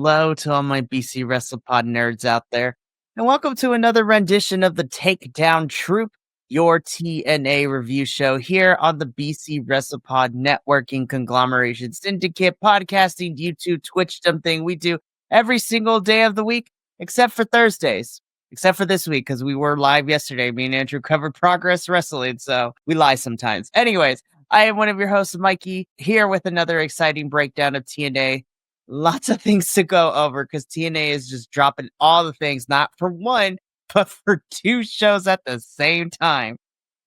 hello to all my BC WrestlePod nerds out there, and welcome to another rendition of the Takedown Troop, your TNA review show here on the BC WrestlePod networking conglomeration syndicate podcasting YouTube Twitch thing we do every single day of the week, except for Thursdays. Except for this week, because we were live yesterday. Me and Andrew covered Progress Wrestling, so we lie sometimes. Anyways, I am one of your hosts, Mikey, here with another exciting breakdown of TNA. Lots of things to go over, because TNA is just dropping all the things, not for one, but for two shows at the same time,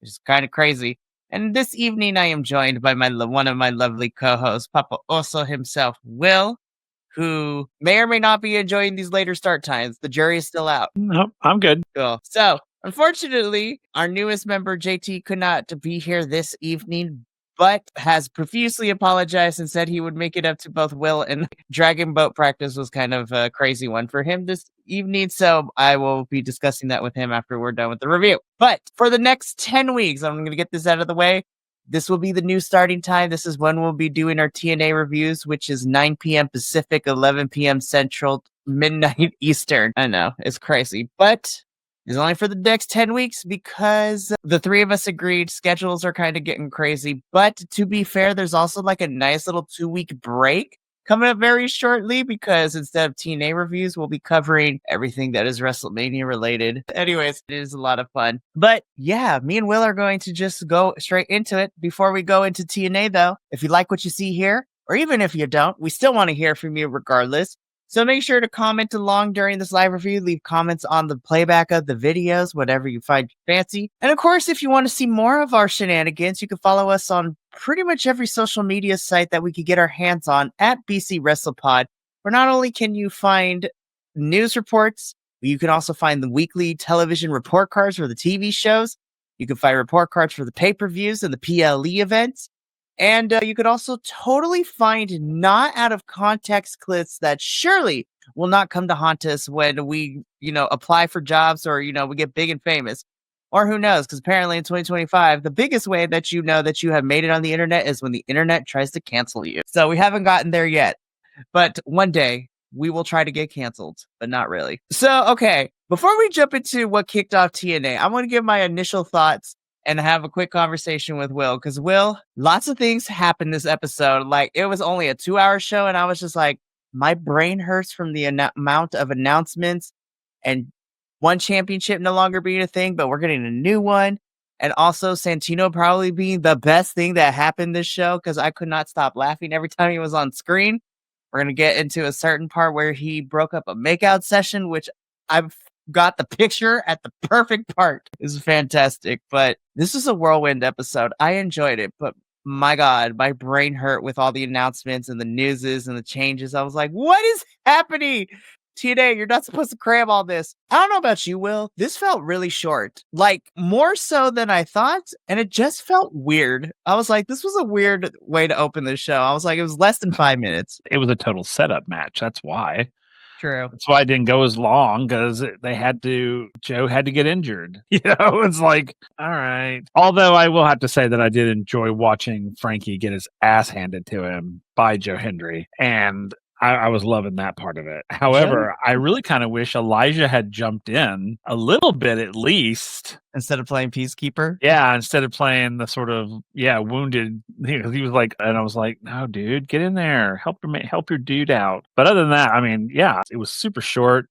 which is kind of crazy. And this evening, I am joined by one of my lovely co-hosts, Papa Oso himself, Will, who may or may not be enjoying these later start times. The jury is still out. Nope, I'm good. Cool. So, unfortunately, our newest member, JT, could not be here this evening, but has profusely apologized and said he would make it up to both Will and Dragon Boat practice was kind of a crazy one for him this evening. So I will be discussing that with him after we're done with the review. But for the next 10 weeks, I'm going to get this out of the way. This will be the new starting time. This is when we'll be doing our TNA reviews, which is 9 p.m. Pacific, 11 p.m. Central, midnight Eastern. I know, it's crazy, but it's only for the next 10 weeks because the three of us agreed schedules are kind of getting crazy. But to be fair, there's also like a nice little 2-week break coming up very shortly, because instead of TNA reviews, we'll be covering everything that is WrestleMania related. Anyways, it is a lot of fun. But yeah, me and Will are going to just go straight into it. Before we go into TNA though, if you like what you see here, or even if you don't, we still want to hear from you regardless. So make sure to comment along during this live review. Leave comments on the playback of the videos, whatever you find fancy. And of course, if you want to see more of our shenanigans, you can follow us on pretty much every social media site that we could get our hands on at BC WrestlePod, where not only can you find news reports, but you can also find the weekly television report cards for the TV shows. You can find report cards for the pay-per-views and the PLE events. And you could also totally find not out of context clips that surely will not come to haunt us when we, apply for jobs or, we get big and famous. Or who knows? Because apparently in 2025, the biggest way that you know that you have made it on the internet is when the internet tries to cancel you. So we haven't gotten there yet. But one day we will try to get canceled, but not really. So, okay, before we jump into what kicked off TNA, I want to give my initial thoughts and have a quick conversation with Will, because Will, lots of things happened this episode. Like, it was only a 2-hour show, and I was just like, my brain hurts from the amount of announcements and one championship no longer being a thing, but we're getting a new one. And also Santino probably being the best thing that happened this show, because I could not stop laughing every time he was on screen. We're going to get into a certain part where he broke up a makeout session, which I've got the picture at the perfect part. Is fantastic. But this is a whirlwind episode. I enjoyed it, but my God, my brain hurt with all the announcements and the newses and the changes. I was like, what is happening? TNA, you're not supposed to cram all this. I don't know about you, Will. This felt really short, like more so than I thought. And it just felt weird. I was like, this was a weird way to open the show. I was like, it was less than 5 minutes. It was a total setup match. That's why. True. That's why it didn't go as long, because Joe had to get injured. It's like, all right. Although I will have to say that I did enjoy watching Frankie get his ass handed to him by Joe Hendry. And I was loving that part of it. However, I really kind of wish Elijah had jumped in a little bit at least. Instead of playing Peacekeeper? Yeah, instead of playing the sort of, wounded. He was like, and I was like, no, dude, get in there. Help your dude out. But other than that, I mean, yeah, it was super short,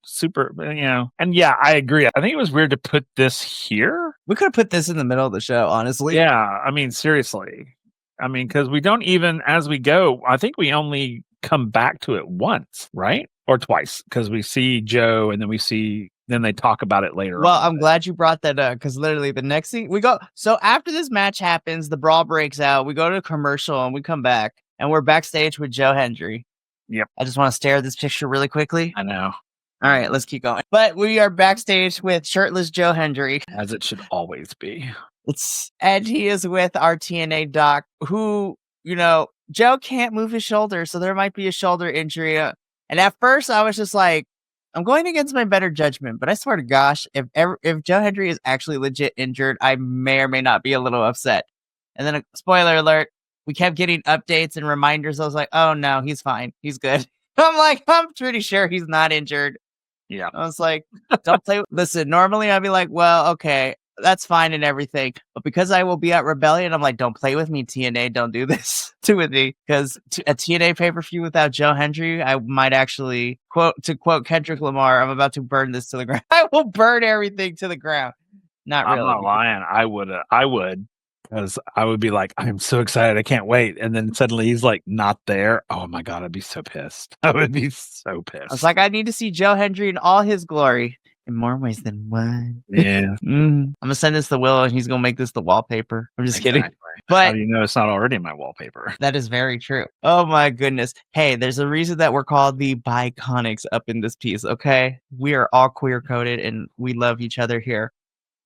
and yeah, I agree. I think it was weird to put this here. We could have put this in the middle of the show, honestly. Yeah, I mean, seriously. I mean, because we don't even, as we go, I think we only come back to it once, right? Or twice, because we see Joe and then they talk about it later. Well, I'm glad you brought that up, because literally the next thing we go, so after this match happens, the brawl breaks out, we go to a commercial and we come back and we're backstage with Joe Hendry. Yep. I just want to stare at this picture really quickly. I know. All right, let's keep going. But we are backstage with shirtless Joe Hendry. As it should always be. And he is with our TNA doc, who, Joe can't move his shoulder, so there might be a shoulder injury. And at first, I was just like, I'm going against my better judgment, but I swear to gosh, if Joe Hendry is actually legit injured, I may or may not be a little upset. And then, spoiler alert, we kept getting updates and reminders. I was like, oh no, he's fine. He's good. I'm like, I'm pretty sure he's not injured. Yeah. I was like, don't play. Listen, normally I'd be like, well, okay, that's fine and everything. But because I will be at Rebellion, I'm like, don't play with me, TNA. Don't do this to with me. Because a TNA pay-per-view without Joe Hendry, I might actually, to quote Kendrick Lamar, I'm about to burn this to the ground. I will burn everything to the ground. Not really. I'm not lying. I would. Because I would be like, I'm so excited. I can't wait. And then suddenly he's like, not there. Oh my God, I'd be so pissed. I would be so pissed. I was like, I need to see Joe Hendry in all his glory in more ways than one. Yeah. I'm going to send this to Will and he's going to make this the wallpaper. I'm just kidding. But how do you know it's not already my wallpaper? That is very true. Oh my goodness. Hey, there's a reason that we're called the Bi-Conics up in this piece, okay? We are all queer coded and we love each other here.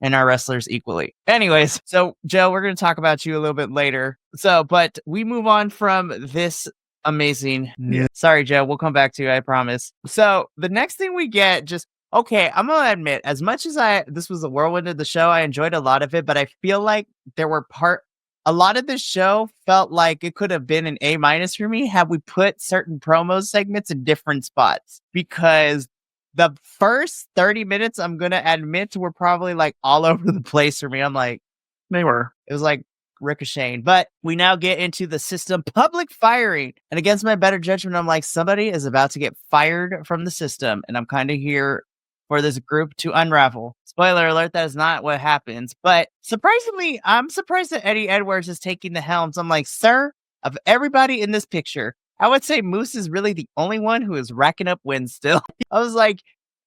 And our wrestlers equally. Anyways, so Joe, we're going to talk about you a little bit later. But we move on from this amazing news. Sorry, Joe, we'll come back to you, I promise. So the next thing we get okay, I'm going to admit, as much as this was a whirlwind of the show, I enjoyed a lot of it, but I feel like a lot of this show felt like it could have been an A- for me had we put certain promo segments in different spots, because the first 30 minutes, I'm going to admit, were probably like all over the place for me. I'm like, they were. It was like ricocheting. But we now get into the system public firing. And against my better judgment, I'm like, somebody is about to get fired from the system. And I'm kind of here for this group to unravel. Spoiler alert, that is not what happens. But surprisingly, I'm surprised that Eddie Edwards is taking the helms. I'm like, sir, of everybody in this picture, I would say Moose is really the only one who is racking up wins still. I was like,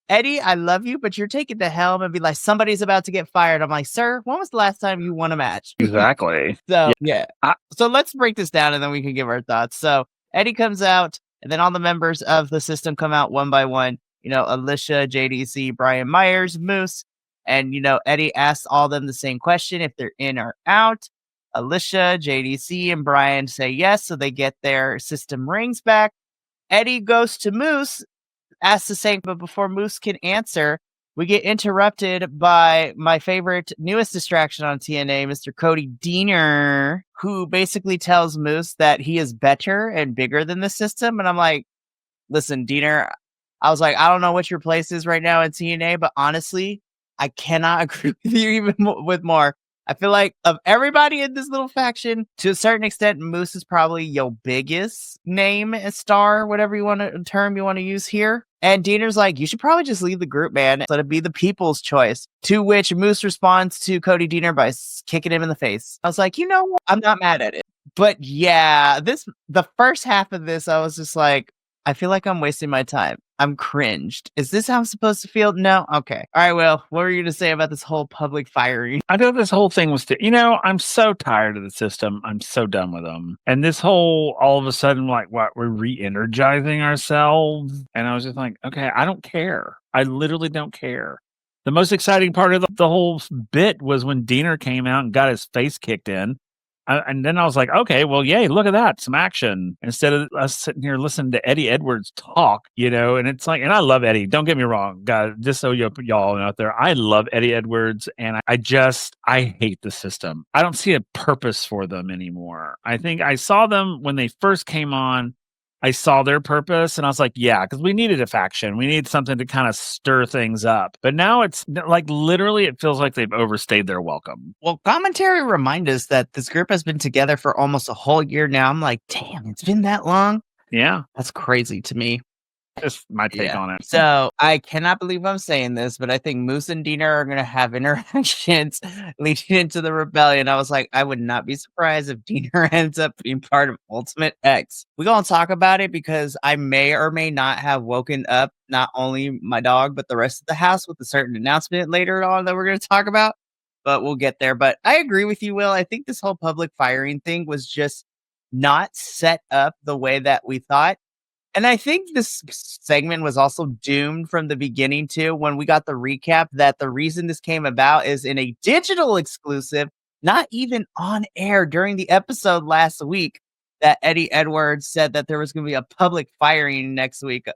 Eddie, I love you, but you're taking the helm and be like, somebody's about to get fired. I'm like, sir, when was the last time you won a match? Exactly. So, yeah. So let's break this down and then we can give our thoughts. So Eddie comes out and then all the members of the system come out one by one. Alicia, JDC, Brian Myers, Moose. And, Eddie asks all of them the same question, if they're in or out. Alicia, JDC, and Brian say yes, so they get their system rings back. Eddie goes to Moose, asks the same, but before Moose can answer, we get interrupted by my favorite, newest distraction on TNA, Mr. Cody Deaner, who basically tells Moose that he is better and bigger than the system. And I'm like, listen, Deaner, I was like, I don't know what your place is right now in TNA, but honestly, I cannot agree with you even with more. I feel like of everybody in this little faction, to a certain extent, Moose is probably your biggest name, star, whatever term you want to use here. And Deaner's like, you should probably just leave the group, man. Let it be the people's choice. To which Moose responds to Cody Deaner by kicking him in the face. I was like, you know what? I'm not mad at it. But yeah, the first half of this, I was just like, I feel like I'm wasting my time. I'm cringed. Is this how I'm supposed to feel? No? Okay. All right, Will, what were you going to say about this whole public firing? I know this whole thing was, I'm so tired of the system. I'm so done with them. And this whole, all of a sudden, like, what, we're re-energizing ourselves? And I was just like, okay, I don't care. I literally don't care. The most exciting part of the whole bit was when Deaner came out and got his face kicked in. And then I was like, okay, well, yay, look at that, some action. Instead of us sitting here listening to Eddie Edwards talk, and it's like, and I love Eddie. Don't get me wrong, guys, just so y'all out there, I love Eddie Edwards, and I hate the system. I don't see a purpose for them anymore. I think I saw them when they first came on. I saw their purpose and I was like, yeah, because we needed a faction. We need something to kind of stir things up. But now it's like literally it feels like they've overstayed their welcome. Well, commentary remind us that this group has been together for almost a whole year now. I'm like, damn, it's been that long? Yeah. That's crazy to me. Just my take on it. So I cannot believe I'm saying this, but I think Moose and Deaner are going to have interactions leading into the rebellion. I was like, I would not be surprised if Deaner ends up being part of Ultimate X. We're going to talk about it because I may or may not have woken up not only my dog, but the rest of the house with a certain announcement later on that we're going to talk about. But we'll get there. But I agree with you, Will. I think this whole public firing thing was just not set up the way that we thought. And I think this segment was also doomed from the beginning too, when we got the recap that the reason this came about is in a digital exclusive, not even on air during the episode last week, that Eddie Edwards said that there was going to be a public firing next week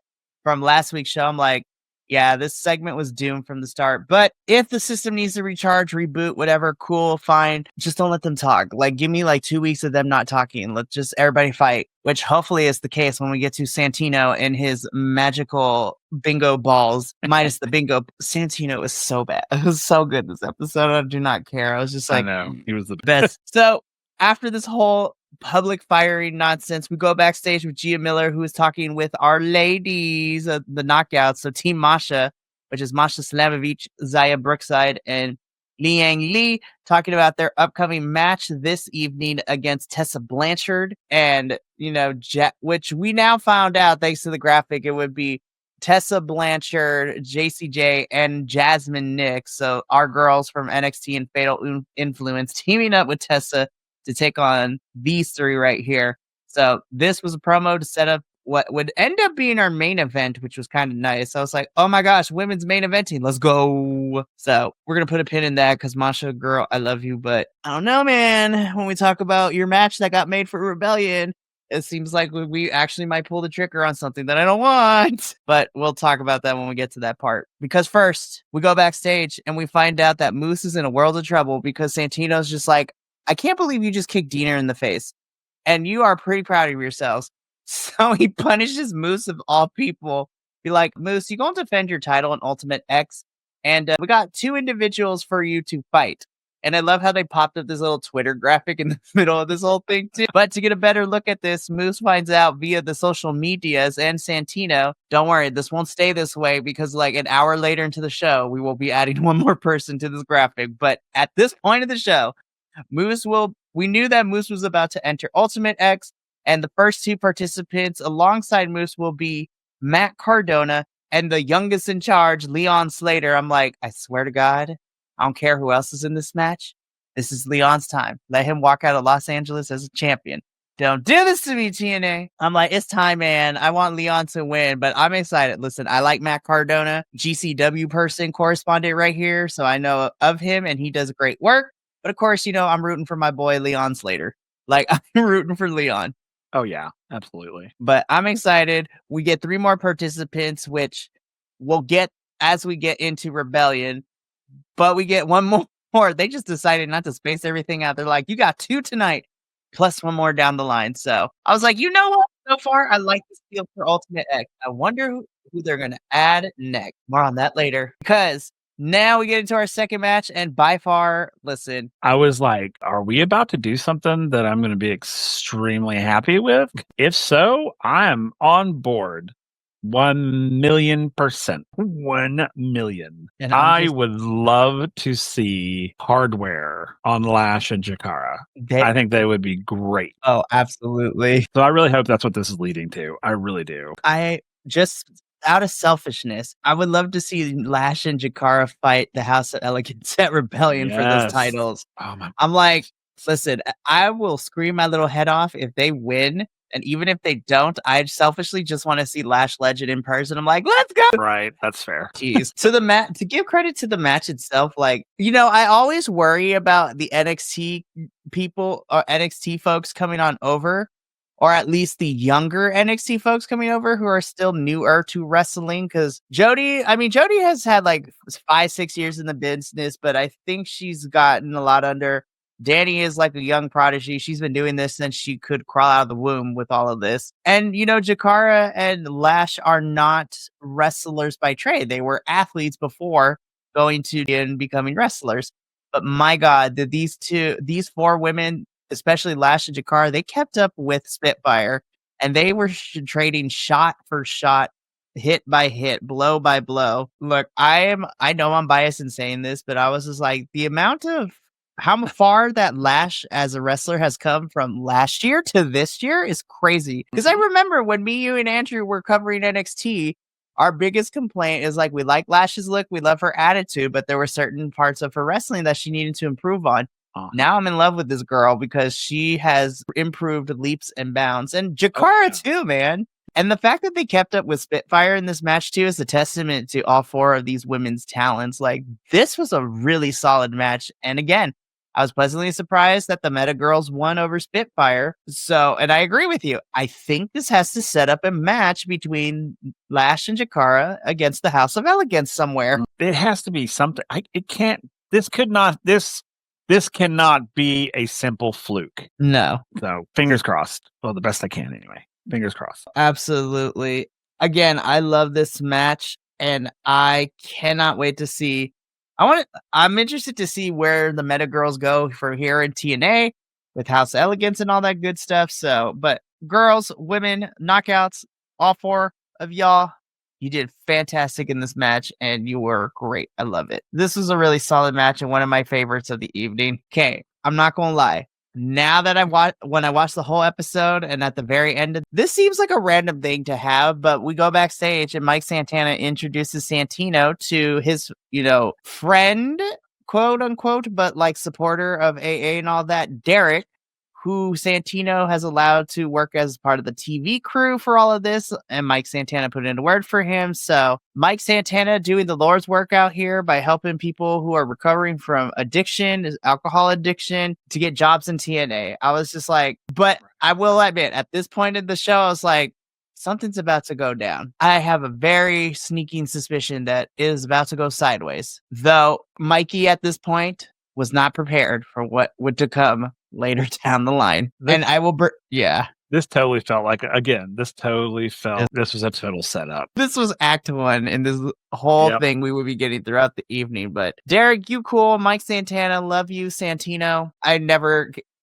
from last week's show. I'm like, yeah, this segment was doomed from the start. But if the system needs to recharge, reboot, whatever, cool, fine. Just don't let them talk. Like, give me like 2 weeks of them not talking. Let's just everybody fight, which hopefully is the case when we get to Santino and his magical bingo balls, minus the bingo. Santino was so bad. It was so good this episode. I do not care. I was just like, I know. He was the best. So after this whole public firing nonsense, we go backstage with Gia Miller, who is talking with our ladies, the knockouts. So Team Masha, which is Masha Slamovich, Zaya Brookside, and Liang Li, talking about their upcoming match this evening against Tessa Blanchard. And, you know, which we now found out, thanks to the graphic, it would be Tessa Blanchard, JCJ, and Jasmine Nick. So our girls from NXT and Fatal Influence teaming up with Tessa to take on these three right here. So this was a promo to set up what would end up being our main event, which was kind of nice. I was like, oh my gosh, women's main eventing. Let's go. So we're going to put a pin in that because Masha, girl, I love you. But I don't know, man. When we talk about your match that got made for Rebellion, it seems like we actually might pull the trigger on something that I don't want. But we'll talk about that when we get to that part. Because first, we go backstage and we find out that Moose is in a world of trouble because Santino's just like, I can't believe you just kicked Dina in the face. And you are pretty proud of yourselves. So he punishes Moose of all people. Be like, Moose, you going to defend your title in Ultimate X? And we got 2 individuals for you to fight. And I love how they popped up this little Twitter graphic in the middle of this whole thing, too. But to get a better look at this, Moose finds out via the social medias and Santino, don't worry, this won't stay this way because like an hour later into the show, we will be adding one more person to this graphic. But at this point of the show, we knew that Moose was about to enter Ultimate X, and the first 2 participants alongside Moose will be Matt Cardona and the youngest in charge, Leon Slater. I'm like, I swear to God, I don't care who else is in this match. This is Leon's time. Let him walk out of Los Angeles as a champion. Don't do this to me, TNA. I'm like, it's time, man. I want Leon to win, but I'm excited. Listen, I like Matt Cardona, GCW person, correspondent right here, so I know of him, and he does great work. But of course, you know, I'm rooting for my boy, Leon Slater. Like, I'm rooting for Leon. Oh, yeah, absolutely. But I'm excited. We get 3 more participants, which we'll get as we get into Rebellion. But we get 1 more. They just decided not to space everything out. They're like, you got 2 tonight, plus 1 more down the line. So I was like, you know what? So far, I like this feel for Ultimate X. I wonder who they're going to add next. More on that later. Because now we get into our second match, and by far, listen. I was like, are we about to do something that I'm going to be extremely happy with? If so, I'm on board. 1,000,000%. 1,000,000. And I would love to see hardware on Lash and Jakara. I think they would be great. Oh, absolutely. So I really hope that's what this is leading to. I really do. I just, out of selfishness, I would love to see Lash and Jakara fight the House of Elegance at Rebellion for those titles. Oh my. I'm like, listen, I will scream my little head off if they win. And even if they don't, I selfishly just want to see Lash Legend in person. I'm like, let's go. Right. That's fair. Jeez. To give credit to the match itself, like, you know, I always worry about the NXT people or NXT folks coming on over, or at least the younger NXT folks coming over who are still newer to wrestling. Because Jody has had like 5-6 years in the business, but I think she's gotten a lot under. Danny is like a young prodigy. She's been doing this since she could crawl out of the womb with all of this. And, you know, Jakara and Lash are not wrestlers by trade. They were athletes before going to and becoming wrestlers. But my God, these 4 women, especially Lash and Jakara, they kept up with Spitfire, and they were trading shot for shot, hit by hit, blow by blow. Look, I know I'm biased in saying this, but I was just like, the amount of how far that Lash as a wrestler has come from last year to this year is crazy. Because I remember when me, you, and Andrew were covering NXT, our biggest complaint is like, we like Lash's look, we love her attitude, but there were certain parts of her wrestling that she needed to improve on. Now I'm in love with this girl because she has improved leaps and bounds. And Jakara too, man. And the fact that they kept up with Spitfire in this match too is a testament to all 4 of these women's talents. Like, this was a really solid match. And again, I was pleasantly surprised that the Meta Girls won over Spitfire. So, and I agree with you. I think this has to set up a match between Lash and Jakara against the House of Elegance somewhere. It has to be something. It can't. This could not. This cannot be a simple fluke. No. So fingers crossed. Well, the best I can anyway. Fingers crossed. Absolutely. Again, I love this match, and I cannot wait to see. I'm interested to see where the Meta Girls go from here in TNA with House Elegance and all that good stuff. So, but girls, women, knockouts, all 4 of y'all, you did fantastic in this match, and you were great. I love it. This was a really solid match and one of my favorites of the evening. Okay, I'm not gonna lie. Now that when I watched the whole episode and at the very end, this seems like a random thing to have, but we go backstage and Mike Santana introduces Santino to his, friend, quote unquote, but like supporter of AA and all that, Derek, who Santino has allowed to work as part of the TV crew for all of this, and Mike Santana put in a word for him. So Mike Santana doing the Lord's work out here by helping people who are recovering from addiction, alcohol addiction, to get jobs in TNA. I was just like, but I will admit, at this point in the show, I was like, something's about to go down. I have a very sneaking suspicion that it is about to go sideways. Though Mikey at this point was not prepared for what would to come later down the line. And I will, This totally felt like, this was a total setup. This was act 1 in this whole thing we would be getting throughout the evening. But Derek, you cool. Mike Santana, love you. Santino,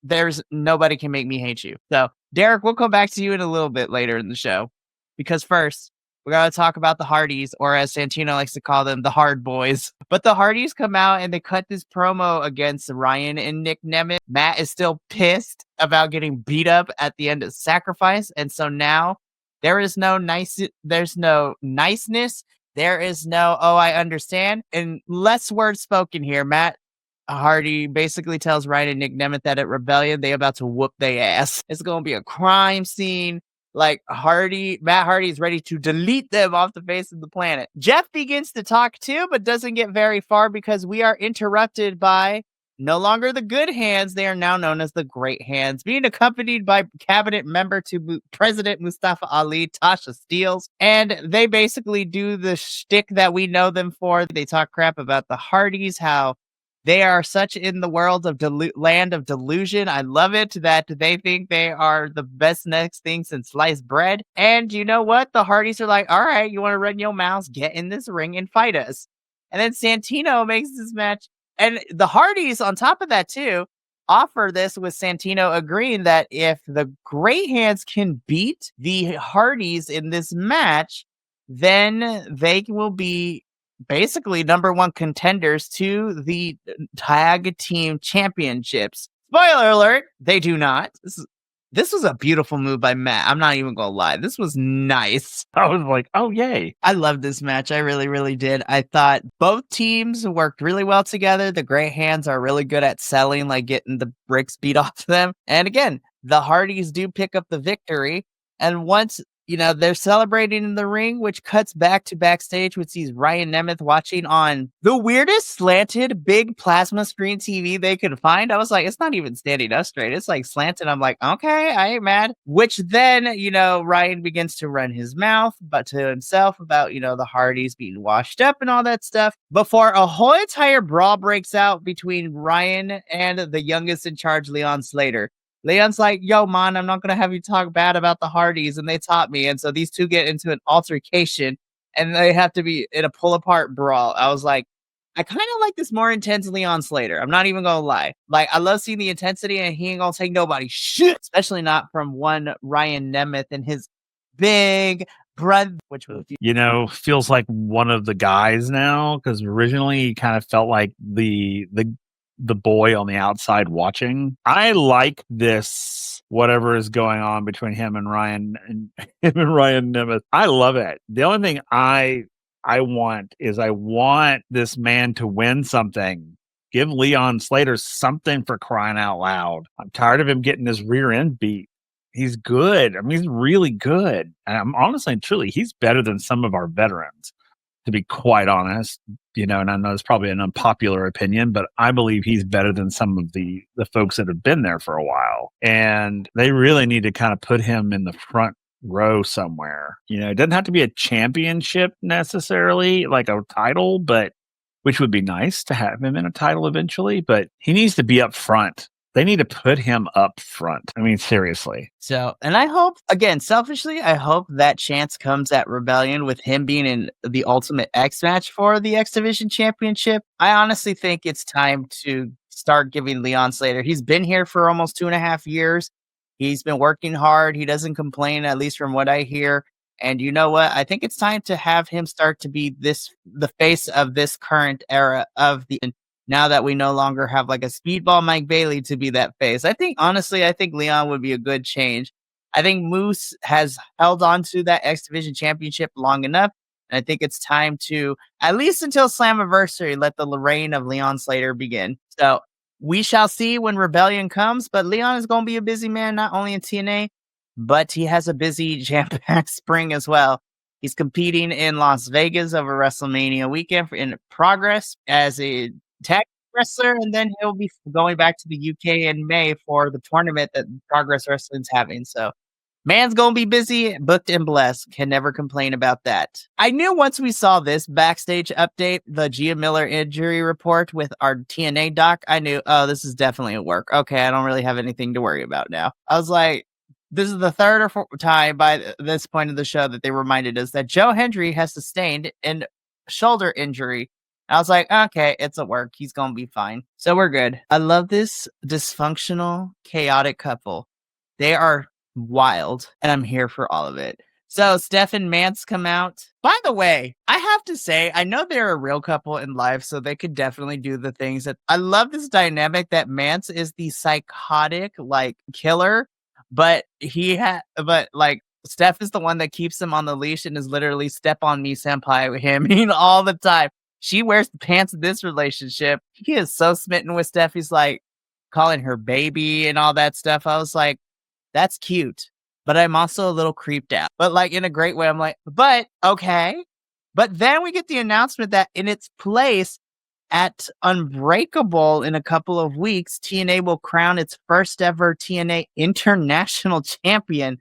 there's nobody can make me hate you. So Derek, we'll come back to you in a little bit later in the show. Because first, we got to talk about the Hardys, or as Santino likes to call them, the Hard Boys. But the Hardys come out and they cut this promo against Ryan and Nick Nemeth. Matt is still pissed about getting beat up at the end of Sacrifice. And so now there's no niceness. There is no, oh, I understand. And less words spoken here. Matt Hardy basically tells Ryan and Nick Nemeth that at Rebellion, they about to whoop their ass. It's going to be a crime scene. Like Matt Hardy is ready to delete them off the face of the planet. Jeff begins to talk too, but doesn't get very far because we are interrupted by no longer the Good Hands. They are now known as the Great Hands, being accompanied by cabinet member to President Mustafa Ali, Tasha Steelz. And they basically do the shtick that we know them for. They talk crap about the Hardys, how they are such in the world of land of delusion. I love it that they think they are the best next thing since sliced bread. And you know what? The Hardys are like, all right, you want to run your mouths? Get in this ring and fight us. And then Santino makes this match. And the Hardys, on top of that too, offer this with Santino agreeing that if the Great Hands can beat the Hardys in this match, then they will be basically number 1 contenders to the tag team championships. Spoiler alert, they do not. This was a beautiful move by Matt. I'm not even gonna lie. This was nice. I was like, oh, yay. I love this match. I really, really did. I thought both teams worked really well together. The Great Hands are really good at selling, like getting the bricks beat off them. And again, the Hardys do pick up the victory. And once they're celebrating in the ring, which cuts back to backstage, which sees Ryan Nemeth watching on the weirdest slanted big plasma screen TV they could find. I was like, it's not even standing up straight. It's like slanted. I'm like, okay, I ain't mad. Which then, Ryan begins to run his mouth, but to himself about, the Hardys being washed up and all that stuff before a whole entire brawl breaks out between Ryan and the youngest in charge, Leon Slater. Leon's like, yo, man, I'm not going to have you talk bad about the Hardys, and they taught me. And so these two get into an altercation, and they have to be in a pull-apart brawl. I was like, I kind of like this more intense Leon Slater. I'm not even going to lie. Like, I love seeing the intensity, and he ain't going to take nobody shit, especially not from one Ryan Nemeth and his big brother, which was, feels like one of the guys now, because originally he kind of felt like the boy on the outside watching. I like this, whatever is going on between him and Ryan Nemeth. I love it. The only thing I want this man to win something. Give Leon Slater something, for crying out loud. I'm tired of him getting his rear end beat. He's good. I mean, he's really good. And I'm honestly and truly, he's better than some of our veterans. to be quite honest. And I know it's probably an unpopular opinion, but I believe he's better than some of the folks that have been there for a while. And they really need to kind of put him in the front row somewhere. It doesn't have to be a championship necessarily, like a title, but which would be nice to have him in a title eventually, but he needs to be up front. They need to put him up front. I mean, seriously. So, and I hope, again, selfishly, I hope that chance comes at Rebellion with him being in the Ultimate X match for the X Division Championship. I honestly think it's time to start giving Leon Slater. He's been here for almost 2.5 years. He's been working hard. He doesn't complain, at least from what I hear. And you know what? I think it's time to have him start to be the face of this current era of the. Now that we no longer have like a speedball Mike Bailey to be that face. I think Leon would be a good change. I think Moose has held on to that X Division Championship long enough. And I think it's time to, at least until Slammiversary, let the reign of Leon Slater begin. So we shall see when Rebellion comes, but Leon is going to be a busy man, not only in TNA, but he has a busy jam-packed spring as well. He's competing in Las Vegas over WrestleMania weekend in Progress as a tag wrestler, and then he'll be going back to the UK in May for the tournament that Progress Wrestling's having. So man's gonna be busy, booked and blessed. Can never complain about that. I knew once we saw this backstage update, the Gia Miller injury report with our TNA doc, I knew, oh, this is definitely a work. Okay, I don't really have anything to worry about now. I was like, this is the third or fourth time by this point of the show that they reminded us that Joe Hendry has sustained a shoulder injury. I was like, okay, it's a work. He's going to be fine. So we're good. I love this dysfunctional, chaotic couple. They are wild, and I'm here for all of it. So Steph and Mance come out. By the way, I have to say, I know they're a real couple in life, so they could definitely do the things that I love this dynamic that Mance is the psychotic, like, killer, but Steph is the one that keeps him on the leash and is literally step on me senpai with him all the time. She wears the pants in this relationship. He is so smitten with Steph. He's like calling her baby and all that stuff. I was like, that's cute. But I'm also a little creeped out. But like in a great way, I'm like, but okay. But then we get the announcement that in its place at Unbreakable in a couple of weeks, TNA will crown its first ever TNA International Champion.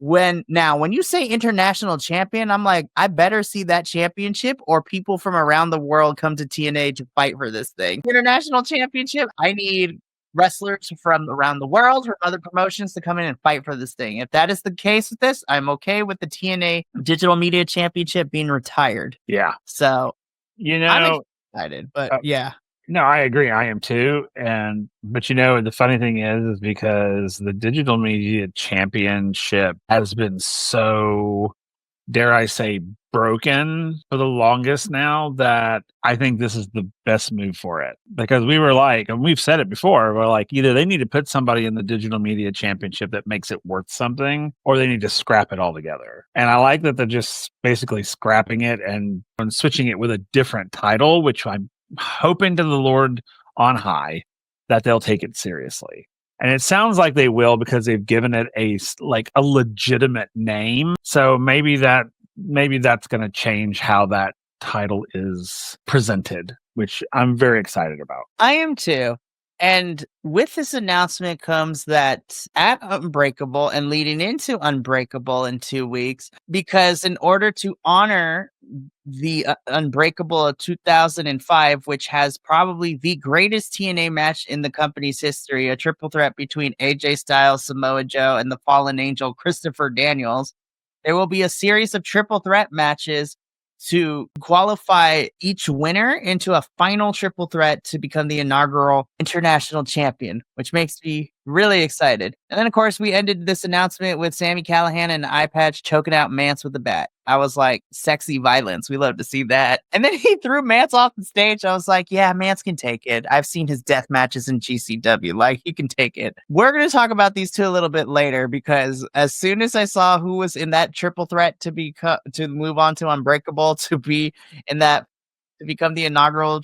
When you say international champion, I'm like, I better see that championship or people from around the world come to TNA to fight for this thing. International championship, I need wrestlers from around the world, from other promotions to come in and fight for this thing. If that is the case with this, I'm okay with the TNA Digital Media Championship being retired. Yeah. So, I'm excited, but yeah. No, I agree. I am too. But the funny thing is because the Digital Media Championship has been so, dare I say, broken for the longest now that I think this is the best move for it. Because we were like, and we've said it before, we're like, either they need to put somebody in the Digital Media Championship that makes it worth something, or they need to scrap it altogether. And I like that they're just basically scrapping it and switching it with a different title, which I'm hoping to the Lord on high that they'll take it seriously. And it sounds like they will because they've given it a legitimate name. So maybe that's going to change how that title is presented, which I'm very excited about. I am too. And with this announcement comes that at Unbreakable and leading into Unbreakable in 2 weeks, because in order to honor the Unbreakable of 2005, which has probably the greatest TNA match in the company's history, a triple threat between AJ Styles, Samoa Joe, and the fallen angel Christopher Daniels, there will be a series of triple threat matches to qualify each winner into a final triple threat to become the inaugural international champion, which makes me really excited. And then, of course, we ended this announcement with Sami Callihan and Eye Patch choking out Mance with the bat. I was like, sexy violence. We love to see that. And then he threw Mance off the stage. I was like, yeah, Mance can take it. I've seen his death matches in GCW. Like, he can take it. We're going to talk about these two a little bit later because as soon as I saw who was in that triple threat to move on to Unbreakable, to be in that, to become the inaugural,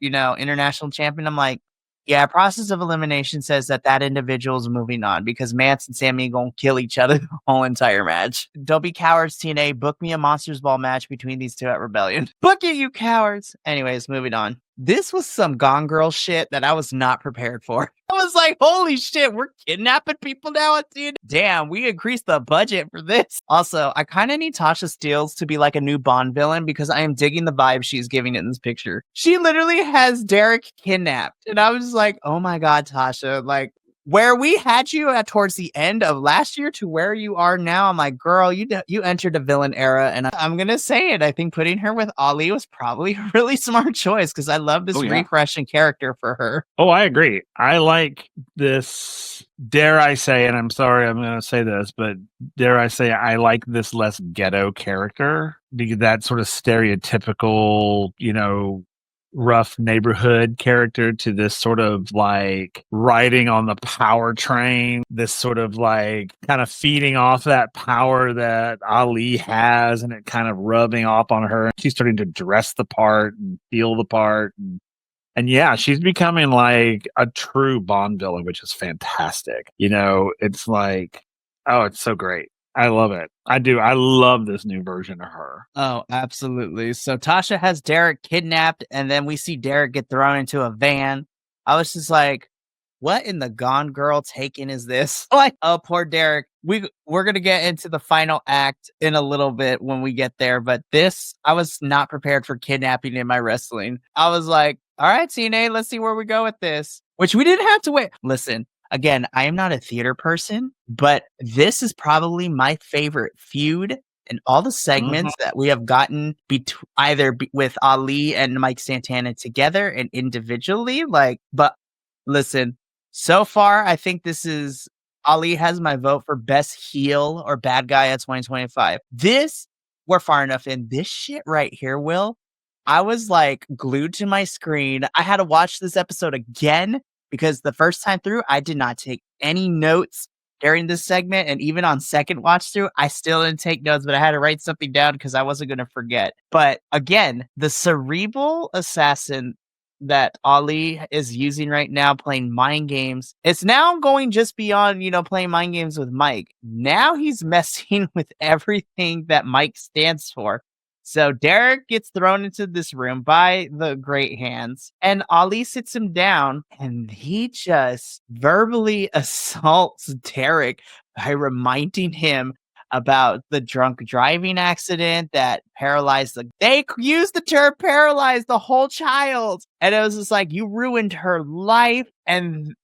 international champion, I'm like, Yeah, process of elimination says that individual's moving on because Mance and Sammy gonna kill each other the whole entire match. Don't be cowards, TNA. Book me a Monsters Ball match between these two at Rebellion. Book it, you cowards. Anyways, moving on. This was some Gone Girl shit that I was not prepared for. I was like, holy shit, we're kidnapping people now at TNA. Damn, we increased the budget for this. Also, I kind of need Tasha Steelz to be like a new Bond villain because I am digging the vibe she's giving in this picture. She literally has Derek kidnapped. And I was like, oh my God, Tasha, like, where we had you at towards the end of last year to where you are now, I'm like, girl, you entered a villain era, and I'm gonna say it. I think putting her with Ali was probably a really smart choice because I love this refreshing character for her. Oh, I agree. I like this. Dare I say, and I'm sorry, I'm going to say this, but dare I say, I like this less ghetto character because that sort of stereotypical, rough neighborhood character to this sort of like riding on the power train, this sort of like kind of feeding off that power that Ali has and it kind of rubbing off on her. She's starting to dress the part and feel the part. And yeah, she's becoming like a true Bond villain, which is fantastic. It's like, oh, it's so great. I love it. I do. I love this new version of her. Oh, absolutely. So Tasha has Derek kidnapped, and then we see Derek get thrown into a van. I was just like, what in the Gone Girl taking is this? Like, oh, poor Derek. We're going to get into the final act in a little bit when we get there, but this, I was not prepared for kidnapping in my wrestling. I was like, all right, TNA, let's see where we go with this, which we didn't have to wait. Listen, again, I am not a theater person, but this is probably my favorite feud and all the segments that we have gotten with Ali and Mike Santana together and individually. But listen, so far, I think Ali has my vote for best heel or bad guy at 2025. We're far enough in. This shit right here, Will, I was like glued to my screen. I had to watch this episode again because the first time through, I did not take any notes during this segment. And even on second watch through, I still didn't take notes, but I had to write something down because I wasn't going to forget. But again, the cerebral assassin that Ali is using right now, playing mind games. It's now going just beyond, playing mind games with Mike. Now he's messing with everything that Mike stands for. So Derek gets thrown into this room by the great hands, and Ali sits him down, and he just verbally assaults Derek by reminding him about the drunk driving accident that paralyzed they used the term paralyzed the whole child. And it was just like, you ruined her life and,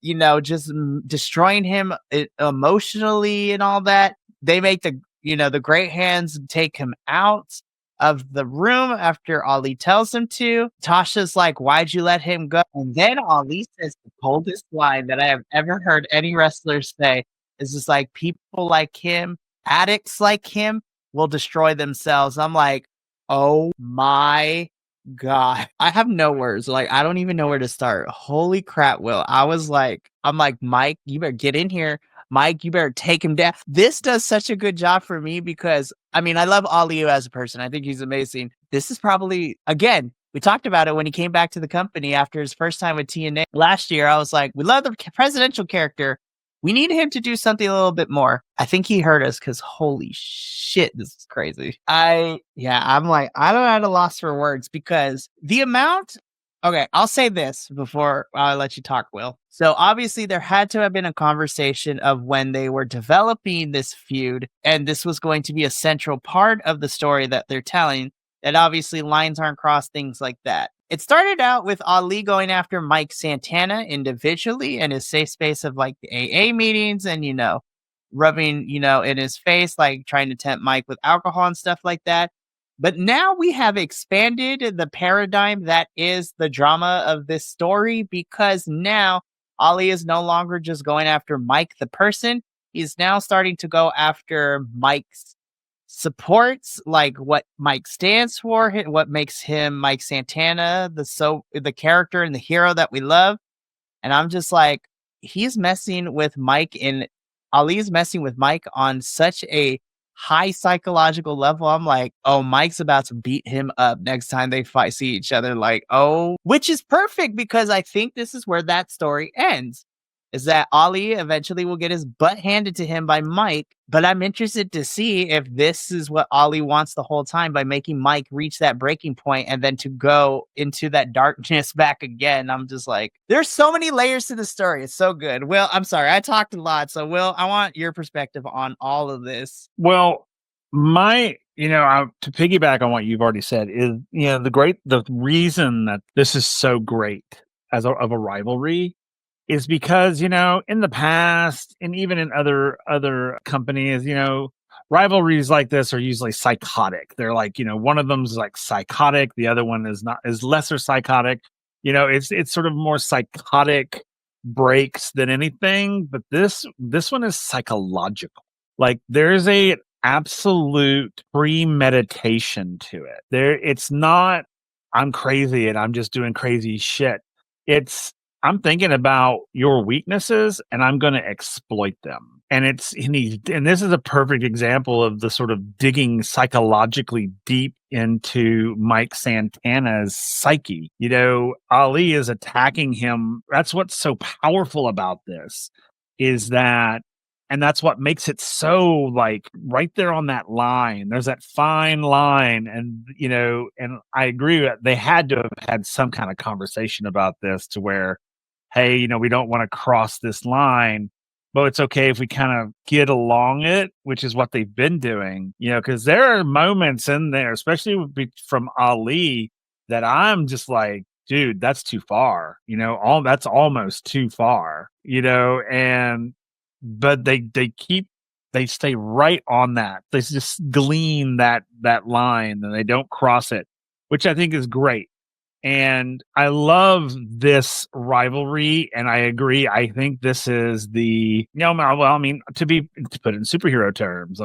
just destroying him emotionally and all that. They make the great hands take him out of the room after Ali tells him to. Tasha's like, why'd you let him go? And then Ali says the coldest line that I have ever heard any wrestler say is just like, people like him, addicts like him will destroy themselves. I'm like, oh my God. I have no words. Like, I don't even know where to start. Holy crap, Will. I'm like, Mike, you better get in here. Mike, you better take him down. This does such a good job for me because, I love Ali as a person. I think he's amazing. This is probably, again, we talked about it when he came back to the company after his first time with TNA last year. I was like, we love the presidential character. We need him to do something a little bit more. I think he heard us because holy shit, this is crazy. I'm like, I don't have a loss for words because the amount. Okay, I'll say this before I let you talk, Will. So obviously there had to have been a conversation of when they were developing this feud, and this was going to be a central part of the story that they're telling, that obviously lines aren't crossed, things like that. It started out with Ali going after Mike Santana individually in his safe space of like the AA meetings and, rubbing, in his face, like trying to tempt Mike with alcohol and stuff like that. But now we have expanded the paradigm that is the drama of this story because now Ali is no longer just going after Mike the person. He's now starting to go after Mike's supports, like what Mike stands for, what makes him Mike Santana, the character and the hero that we love. And I'm just like, Ali's messing with Mike on such a high psychological level. I'm like, oh, Mike's about to beat him up next time they see each other. Like, oh, which is perfect because I think this is where that story ends. Is that Ali eventually will get his butt handed to him by Mike, but I'm interested to see if this is what Ali wants the whole time by making Mike reach that breaking point and then to go into that darkness back again. I'm just like, there's so many layers to the story. It's so good. Will, I'm sorry, I talked a lot. So, Will, I want your perspective on all of this. Well, to piggyback on what you've already said is, the reason that this is so great of a rivalry is because, in the past and even in other companies, rivalries like this are usually psychotic. They're like, one of them's like psychotic, the other one is lesser psychotic. It's sort of more psychotic breaks than anything, but this one is psychological. Like there's a absolute premeditation to it. It's not I'm crazy and I'm just doing crazy shit. I'm thinking about your weaknesses and I'm going to exploit them. And this is a perfect example of the sort of digging psychologically deep into Mike Santana's psyche. Ali is attacking him. That's what's so powerful about this and that's what makes it so like right there on that line. There's that fine line. And, and I agree that they had to have had some kind of conversation about this to where, hey, we don't want to cross this line, but it's okay if we kind of get along it, which is what they've been doing, because there are moments in there, especially from Ali, that I'm just like, dude, that's too far, that's almost too far, but they stay right on that. They just glean that line and they don't cross it, which I think is great. And I love this rivalry, and I agree. I think this is to put it in superhero terms,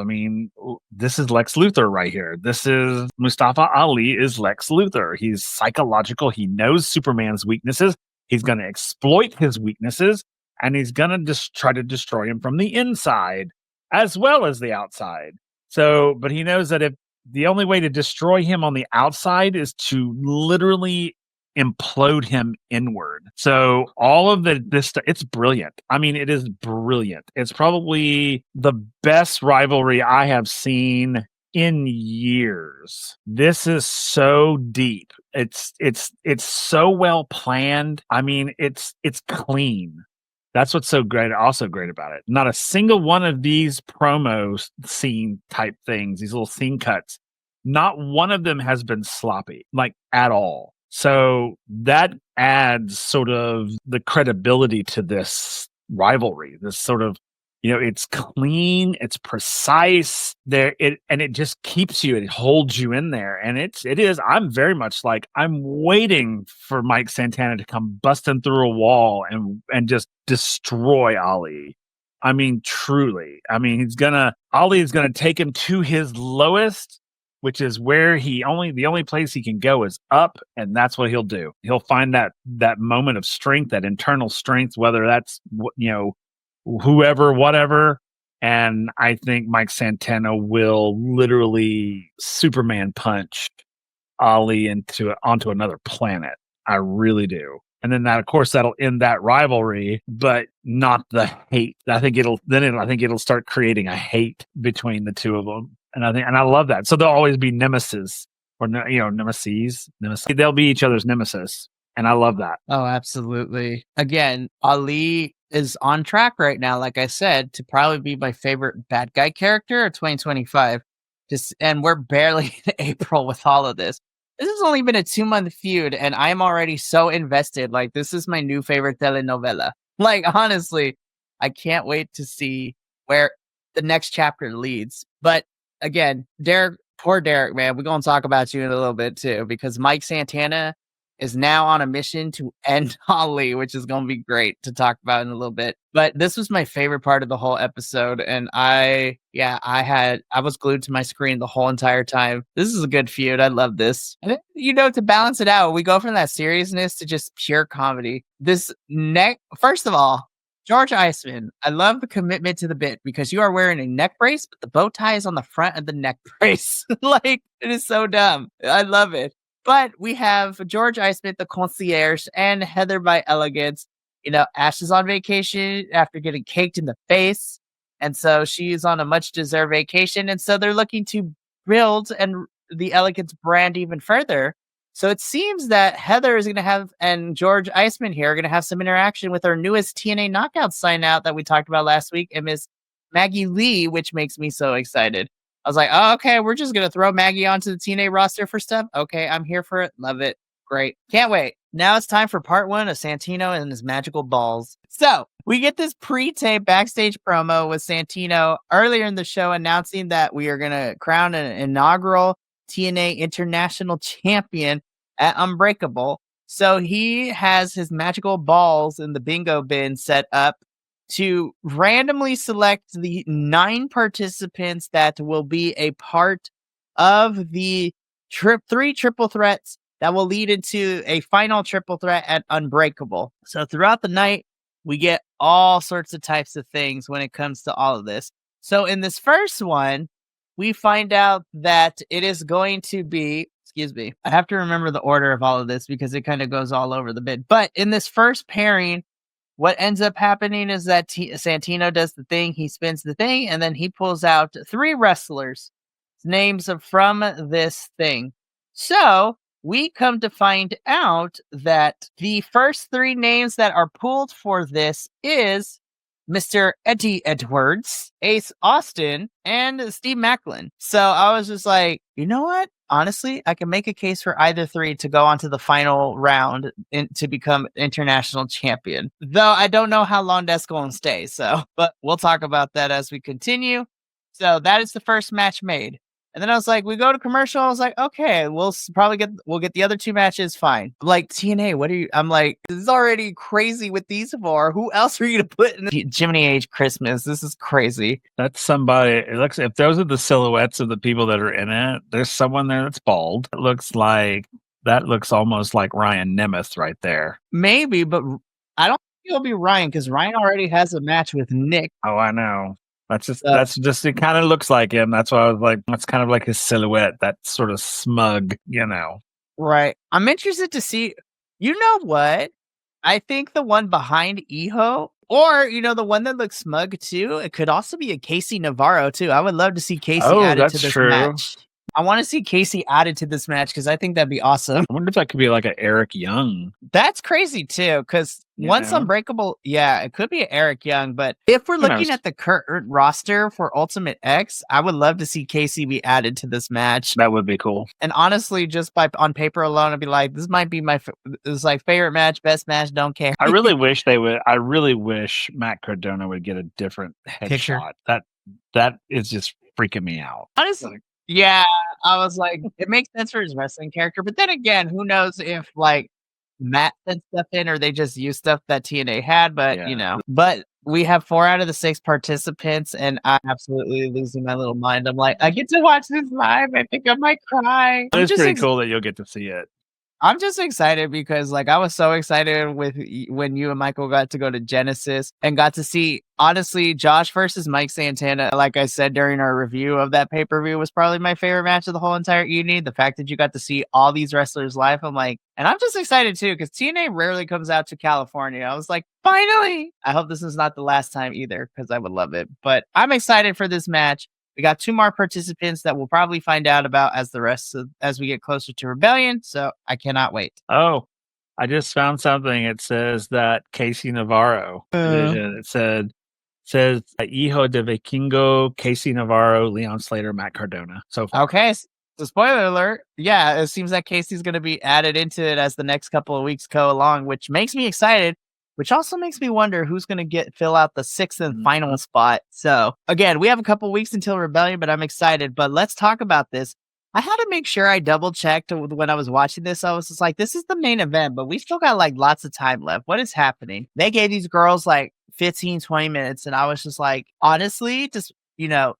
this is Lex Luthor right here. This is Mustafa Ali is Lex Luthor. He's psychological. He knows Superman's weaknesses. He's going to exploit his weaknesses, and he's going to just try to destroy him from the inside as well as the outside. But he knows that if the only way to destroy him on the outside is to literally implode him inward. So all of this stuff, it's brilliant. It is brilliant. It's probably the best rivalry I have seen in years. This is so deep. It's so well planned. It's clean. That's what's also great about it. Not a single one of these promo scene type things, these little scene cuts, not one of them has been sloppy, like at all. So that adds sort of the credibility to this rivalry, this sort of, it's clean, it's precise and it just keeps you, it holds you in there. And I'm very much like, I'm waiting for Mike Santana to come busting through a wall and just destroy Ali. Truly. Ali is gonna take him to his lowest, which is where the only place he can go is up, and that's what he'll do. He'll find that moment of strength, that internal strength, whether that's whoever, whatever. And I think Mike Santana will literally Superman punch Ali onto another planet. I really do. And then that'll end that rivalry, but not the hate. I think it'll start creating a hate between the two of them. And I love that. So they'll always be nemesis or, nemesis. They'll be each other's nemesis. And I love that. Oh, absolutely. Again, Ali is on track right now, like I said, to probably be my favorite bad guy character of 2025. And we're barely in April with all of this. This has only been a 2-month feud, and I'm already so invested. Like, this is my new favorite telenovela. Like, honestly, I can't wait to see where the next chapter leads. But again, poor Derek, man, we're going to talk about you in a little bit too, because Mike Santana is now on a mission to end Ali, which is going to be great to talk about in a little bit. But this was my favorite part of the whole episode. And I was glued to my screen the whole entire time. This is a good feud. I love this. And to balance it out, we go from that seriousness to just pure comedy. First of all, George Iceman, I love the commitment to the bit because you are wearing a neck brace, but the bow tie is on the front of the neck brace. Like, it is so dumb. I love it. But we have George Iceman, the concierge, and Heather by Elegance. Ash is on vacation after getting caked in the face. And so she's on a much deserved vacation. And so they're looking to build and the Elegance brand even further. So it seems that Heather is going to have, and George Iceman here are going to have some interaction with our newest TNA knockout sign out that we talked about last week, and Miss Maggie Lee, which makes me so excited. I was like, oh, okay, we're just going to throw Maggie onto the TNA roster for stuff. Okay, I'm here for it. Love it. Great. Can't wait. Now it's time for part 1 of Santino and his magical balls. So we get this pre-tape backstage promo with Santino earlier in the show announcing that we are going to crown an inaugural TNA International Champion at Unbreakable. So he has his magical balls in the bingo bin set up to randomly select the 9 participants that will be a part of the 3 triple threats that will lead into a final triple threat at Unbreakable. So throughout the night, we get all sorts of types of things when it comes to all of this. So in this first one, we find out that it is going to be, excuse me, I have to remember the order of all of this because it kind of goes all over the bit. But in this first pairing, what ends up happening is that Santino does the thing, he spins the thing, and then he pulls out 3 wrestlers' names from this thing. So we come to find out that the first 3 names that are pulled for this is Mr. Eddie Edwards, Ace Austin, and Steve Macklin. So I was just like, you know what? Honestly, I can make a case for either 3 to go on to the final round to become international champion. Though I don't know how long that's going to stay. But we'll talk about that as we continue. So that is the first match made. And then I was like, we go to commercial. I was like, okay, we'll get the other 2 matches. Fine. I'm like, TNA, I'm like, this is already crazy with these 4. Who else are you to put in the Jiminy Age Christmas? This is crazy. That's somebody. It looks, if those are the silhouettes of the people that are in it, there's someone there that's bald. That looks almost like Ryan Nemeth right there. Maybe, but I don't think it'll be Ryan because Ryan already has a match with Nick. Oh, I know. That's just it kind of looks like him. That's why I was like, that's kind of like his silhouette, that sort of smug, Right. I'm interested to see, you know what? I think the one behind Iho, or, the one that looks smug too, it could also be a Casey Navarro too. I would love to see Casey added to this match. I want to see Casey added to this match because I think that'd be awesome. I wonder if that could be like an Eric Young. That's crazy too, because once Unbreakable, it could be Eric Young. But if we're looking at the current roster for Ultimate X, I would love to see Casey be added to this match. That would be cool. And honestly, just on paper alone, I'd be like, this might be my favorite match, best match. Don't care. I really wish they would. I really wish Matt Cardona would get a different headshot. That is just freaking me out. Honestly. Yeah, I was like, it makes sense for his wrestling character, but then again, who knows if Matt sent stuff in or they just used stuff that TNA had, but But we have 4 out of the 6 participants, and I'm absolutely losing my little mind. I'm like, I get to watch this live. I think I might cry. It's pretty cool that you'll get to see it. I'm just excited because I was so excited when you and Michael got to go to Genesis and got to see, honestly, Josh versus Mike Santana. Like I said during our review of that pay-per-view, was probably my favorite match of the whole entire evening. The fact that you got to see all these wrestlers live, I'm like, and I'm just excited too because TNA rarely comes out to California. I was like, finally! I hope this is not the last time either because I would love it. But I'm excited for this match. We got 2 more participants that we'll probably find out about as we get closer to Rebellion. So I cannot wait. Oh, I just found something. It says that Casey Navarro. It says Hijo de Vikingo, Casey Navarro, Leon Slater, Matt Cardona. So far. Okay. So spoiler alert. Yeah, it seems like Casey's going to be added into it as the next couple of weeks go along, which makes me excited. Which also makes me wonder who's going to fill out the 6th and final spot. So again, we have a couple weeks until Rebellion, but I'm excited. But let's talk about this. I had to make sure I double checked when I was watching this. I was just like, this is the main event, but we still got lots of time left. What is happening? They gave these girls 15, 20 minutes. And I was just like, honestly, just,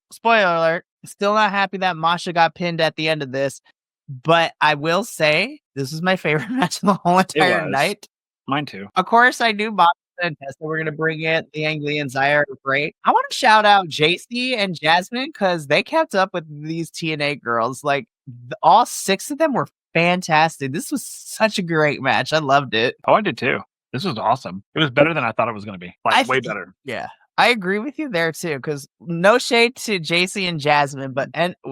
spoiler alert, still not happy that Masha got pinned at the end of this. But I will say, this is my favorite match of the whole entire night. Mine too. Of course, I knew and Tessa were gonna bring it. The Angli and Zaya are great. I want to shout out JC and Jasmine because they kept up with these TNA girls. Like all 6 of them were fantastic. This was such a great match. I loved it. Oh, I did too. This was awesome. It was better than I thought it was going to be. Like way better. Yeah. I agree with you there too, because no shade to JC and Jasmine, but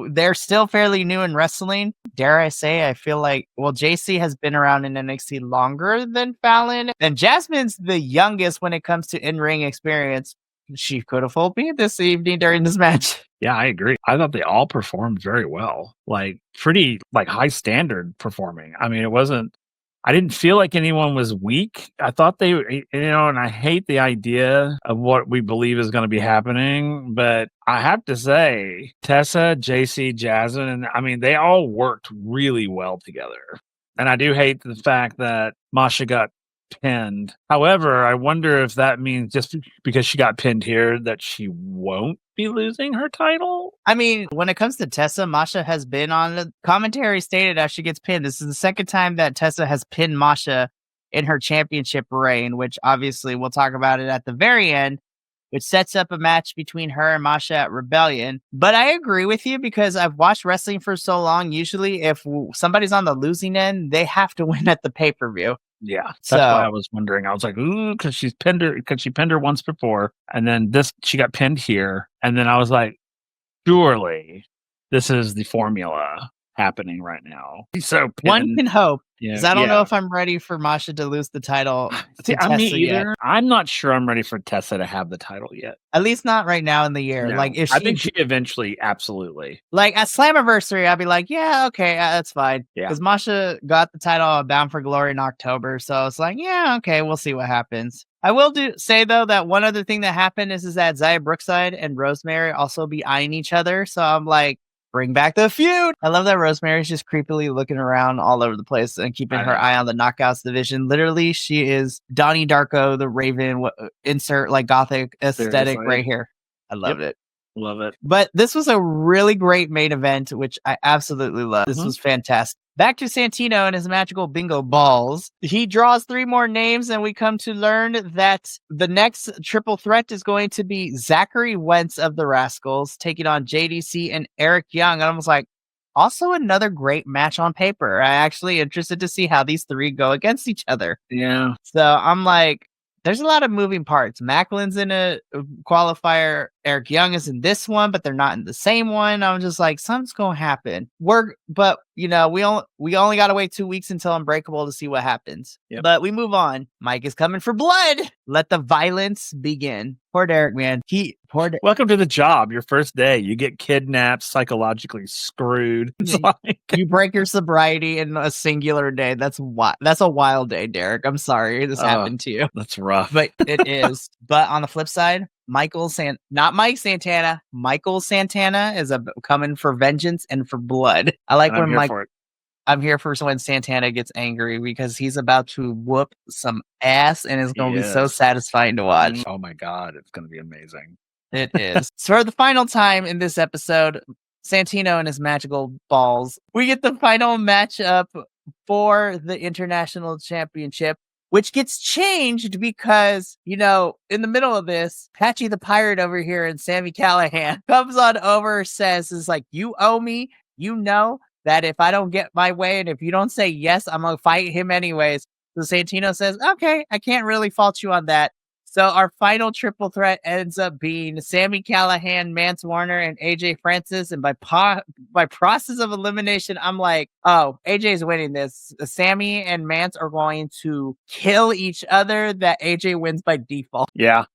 they're still fairly new in wrestling. Dare I say, I feel like, well, JC has been around in NXT longer than Fallon, and Jasmine's the youngest when it comes to in-ring experience. She could have fooled me this evening during this match. Yeah, I agree. I thought they all performed very well. Like pretty like high standard performing. I mean, I didn't feel like anyone was weak. I thought and I hate the idea of what we believe is going to be happening, but I have to say, Tessa, JC, Jasmine, and I mean, they all worked really well together. And I do hate the fact that Masha got pinned. However, I wonder if that means just because she got pinned here that she won't be losing her title. I mean, when it comes to Tessa, Masha has been on the commentary stated as she gets pinned. This is the second time that Tessa has pinned Masha in her championship reign, which obviously we'll talk about it at the very end, which sets up a match between her and Masha at Rebellion. But I agree with you because I've watched wrestling for so long. Usually if somebody's on the losing end, they have to win at the pay-per-view. Yeah, that's why I was wondering. I was like, ooh, because she pinned her once before, and then she got pinned here, and then I was like, surely this is the formula happening right now. So one can hope. Yeah, I don't know if I'm ready for Masha to lose the title. See, I mean, either. I'm not sure I'm ready for Tessa to have the title yet. At least not right now in the year. No. Like, I think she eventually, absolutely. Like at Slammiversary, I'd be like, yeah, okay, that's fine. Yeah, because Masha got the title of Bound for Glory in October, so it's like, yeah, okay, we'll see what happens. I will say though that one other thing that happened is that Zaya Brookside and Rosemary also be eyeing each other. So I'm like, bring back the feud. I love that Rosemary's just creepily looking around all over the place and keeping her eye on the Knockouts division. Literally, she is Donnie Darko, the Raven, insert like gothic aesthetic right here. I love it. Love it. But this was a really great main event, which I absolutely love. This was fantastic. Back to Santino and his magical bingo balls. He draws 3 more names, and we come to learn that the next triple threat is going to be Zachary Wentz of the Rascals taking on JDC and Eric Young. And I was like, also another great match on paper. I'm actually interested to see how these 3 go against each other. Yeah. So I'm like, there's a lot of moving parts. Macklin's in a qualifier. Eric Young is in this one, but they're not in the same one. I'm just like, something's gonna happen. But we only gotta wait 2 weeks until Unbreakable to see what happens. Yep. But we move on. Mike is coming for blood. Let the violence begin. Poor Derek, man. Welcome to the job. Your first day, you get kidnapped, psychologically screwed. It's like you break your sobriety in a singular day. That's a wild day, Derek. I'm sorry this happened to you. That's rough. But it is. But on the flip side, not Mike Santana. Michael Santana is coming for vengeance and for blood. I like when I'm here for when Santana gets angry because he's about to whoop some ass and it's going to be so satisfying to watch. Oh my God, it's going to be amazing. It is. So for the final time in this episode, Santino and his magical balls, we get the final matchup for the International Championship, which gets changed because, in the middle of this, Patchy the Pirate over here and Sami Callihan comes on over, says, is like, you owe me, that if I don't get my way and if you don't say yes, I'm going to fight him anyways. So Santino says, okay, I can't really fault you on that. So our final triple threat ends up being Sami Callihan, Mance Warner, and AJ Francis. And by process of elimination, I'm like, oh, AJ's winning this. Sami and Mance are going to kill each other. That AJ wins by default. Yeah.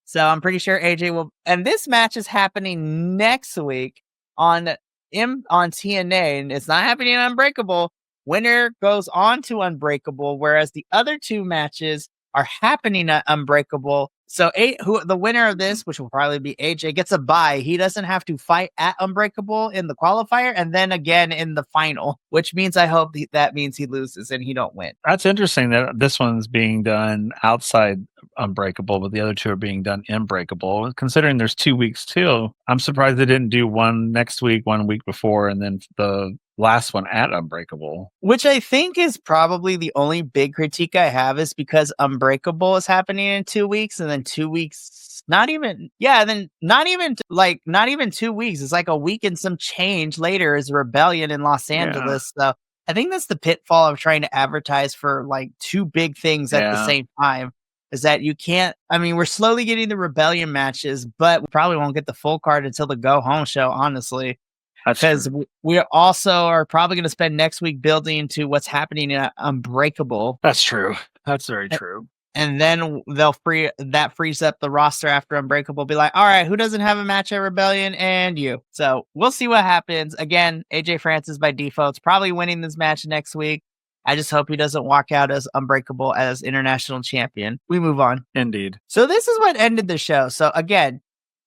So I'm pretty sure AJ will. And this match is happening next week on TNA, and it's not happening on Unbreakable. Winner goes on to Unbreakable, whereas the other 2 matches are happening at Unbreakable. So the winner of this, which will probably be AJ, gets a bye. He doesn't have to fight at Unbreakable in the qualifier and then again in the final, which means I hope that means he loses and he don't win. That's interesting that this one's being done outside Unbreakable, but the other two are being done in Breakable. Considering there's 2 weeks too, I'm surprised they didn't do one next week, 1 week before, and then the last one at Unbreakable. Which I think is probably the only big critique I have is because Unbreakable is happening in 2 weeks, and then 2 weeks, not even 2 weeks. It's like a week and some change later is Rebellion in Los Angeles. So I think that's the pitfall of trying to advertise for like two big things at the same time. Is that you can't, I mean, we're slowly getting the Rebellion matches, but we probably won't get the full card until the Go Home show, honestly. Because we also are probably going to spend next week building to what's happening at Unbreakable. That's true. That's very true. And then frees up the roster after Unbreakable. Be like, all right, who doesn't have a match at Rebellion? And you. So we'll see what happens. Again, AJ Francis by default is probably winning this match next week. I just hope he doesn't walk out as Unbreakable as international champion. We move on. Indeed. So this is what ended the show. So again,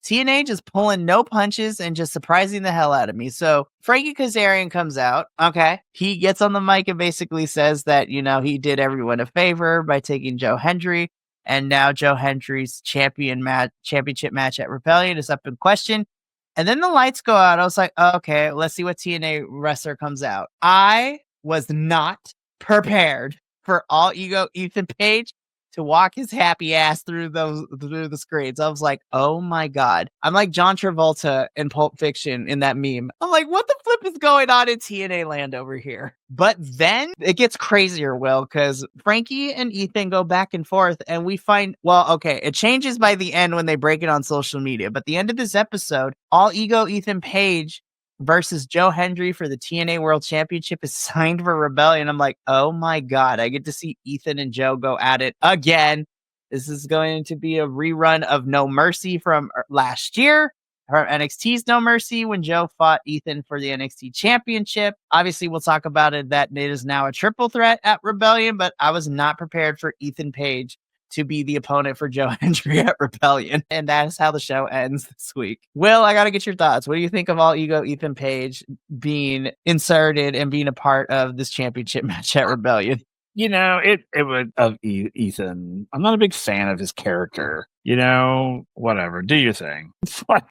TNA just pulling no punches and just surprising the hell out of me. So Frankie Kazarian comes out. Okay. He gets on the mic and basically says that, he did everyone a favor by taking Joe Hendry. And now Joe Hendry's championship match at Rebellion is up in question. And then the lights go out. I was like, okay, let's see what TNA wrestler comes out. I was not prepared for All Ego Ethan Page to walk his happy ass through the screens. I was like, oh my God. I'm like John Travolta in Pulp Fiction in that meme. I'm like, what the flip is going on in TNA land over here? But then it gets crazier, Will, because Frankie and Ethan go back and forth and we find, it changes by the end when they break it on social media. But the end of this episode, All Ego Ethan Page versus Joe Hendry for the TNA World Championship is signed for Rebellion. I'm like, oh my God, I get to see Ethan and Joe go at it again. This is going to be a rerun of No Mercy from last year, or NXT's No Mercy when Joe fought Ethan for the NXT Championship. Obviously, we'll talk about it that it is now a triple threat at Rebellion, but I was not prepared for Ethan Page to be the opponent for Joe Hendry at Rebellion. And that is how the show ends this week. Will, I got to get your thoughts. What do you think of All Ego Ethan Page being inserted and being a part of this championship match at Rebellion? It would of Ethan. I'm not a big fan of his character. Whatever. Do your thing.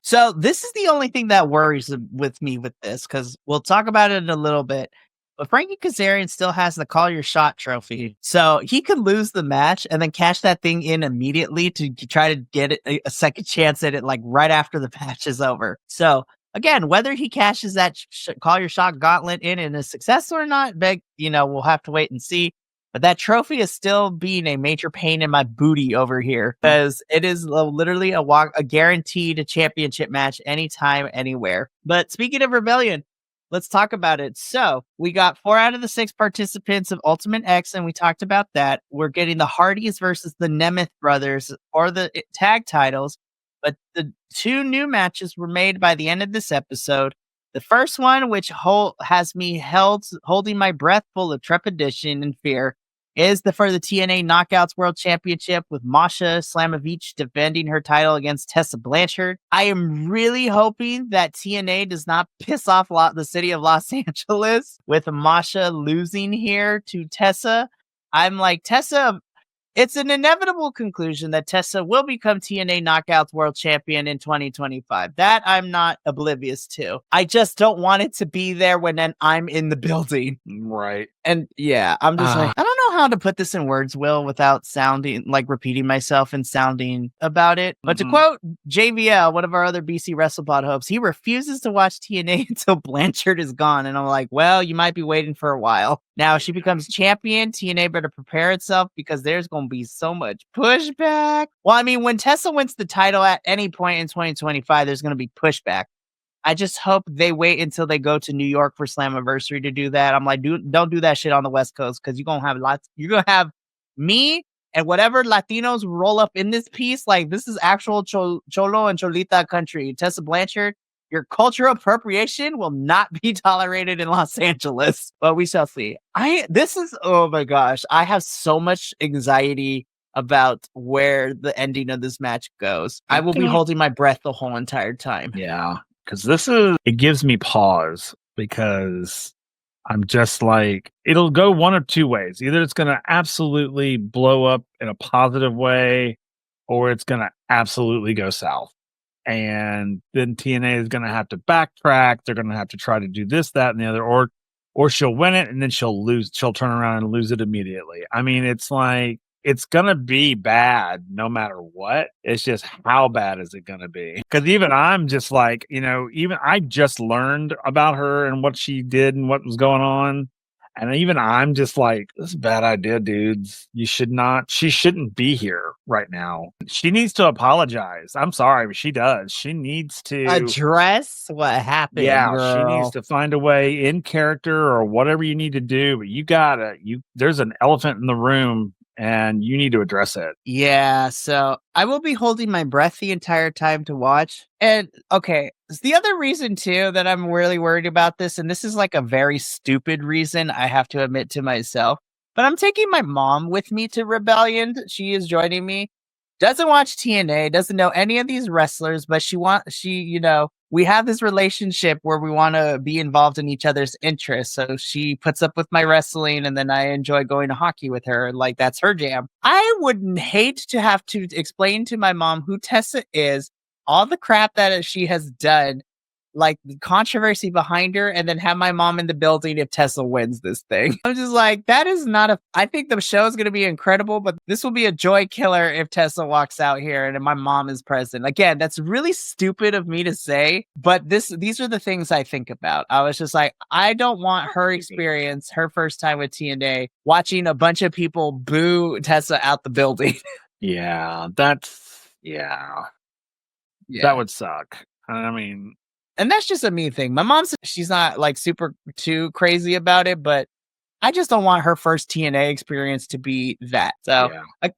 So this is the only thing that worries with me with this, because we'll talk about it in a little bit. But Frankie Kazarian still has the Call Your Shot trophy. So he could lose the match and then cash that thing in immediately to try to get it a second chance at it, like right after the match is over. So again, whether he cashes that Call Your Shot gauntlet in a success or not, we'll have to wait and see. But that trophy is still being a major pain in my booty over here, because it is literally a guaranteed championship match anytime, anywhere. But speaking of Rebellion, let's talk about it. So we got 4 out of the 6 participants of Ultimate X, and we talked about that. We're getting the Hardys versus the Nemeth brothers for the tag titles. But the 2 new matches were made by the end of this episode. The first one, which has me holding my breath full of trepidation and fear, is for the TNA Knockouts World Championship, with Masha Slamovich defending her title against Tessa Blanchard. I am really hoping that TNA does not piss off the city of Los Angeles with Masha losing here to Tessa. I'm like, Tessa, it's an inevitable conclusion that Tessa will become TNA Knockouts World Champion in 2025. That I'm not oblivious to. I just don't want it to be there when I'm in the building. Right. And yeah, I'm just like, I don't know how to put this in words, Will, without sounding like repeating myself and sounding about it. But to quote JVL, one of our other BC WrestlePod hopes, he refuses to watch TNA until Blanchard is gone. And I'm like, well, you might be waiting for a while. Now, if she becomes champion, TNA better prepare itself, because there's going to be so much pushback. Well, I mean, when Tessa wins the title at any point in 2025, there's going to be pushback. I just hope they wait until they go to New York for Slammiversary to do that. I'm like, don't do that shit on the West Coast, because you're going to have me and whatever Latinos roll up in this piece. Like, this is actual Cholo and Cholita country. Tessa Blanchard, your cultural appropriation will not be tolerated in Los Angeles, but we shall see. Oh my gosh, I have so much anxiety about where the ending of this match goes. I will be holding my breath the whole entire time. Yeah, because it gives me pause, because I'm just like, it'll go one of two ways. Either it's going to absolutely blow up in a positive way, or it's going to absolutely go south. And then TNA is going to have to backtrack. They're going to have to try to do this, that, and the other, or she'll win it and then she'll lose. She'll turn around and lose it immediately. I mean, it's like, it's going to be bad no matter what. It's just how bad is it going to be? Because even I'm just like, even I just learned about her and what she did and what was going on. And even I'm just like, this is a bad idea, dudes. She shouldn't be here right now. She needs to apologize. I'm sorry, but she does. She needs to address what happened. Yeah, girl. she needs to find a way in character or whatever you need to do. But there's an elephant in the room and you need to address it. Yeah, so I will be holding my breath the entire time to watch. And okay, the other reason too that I'm really worried about this, and this is like a very stupid reason I have to admit to myself, but I'm taking my mom with me to Rebellion. She is joining me. Doesn't watch TNA, doesn't know any of these wrestlers, but we have this relationship where we want to be involved in each other's interests. So she puts up with my wrestling and then I enjoy going to hockey with her. Like that's her jam. I wouldn't hate to have to explain to my mom who Tessa is, all the crap that she has done, like the controversy behind her, and then have my mom in the building if Tessa wins this thing. I'm just like, that is not I think the show is going to be incredible, but this will be a joy killer if Tessa walks out here and my mom is present. Again, that's really stupid of me to say, but these are the things I think about. I was just like, I don't want her experience, her first time with TNA, watching a bunch of people boo Tessa out the building. Yeah, that would suck. I mean, and that's just a me thing. My mom says she's not like super too crazy about it, but I just don't want her first TNA experience to be that. So,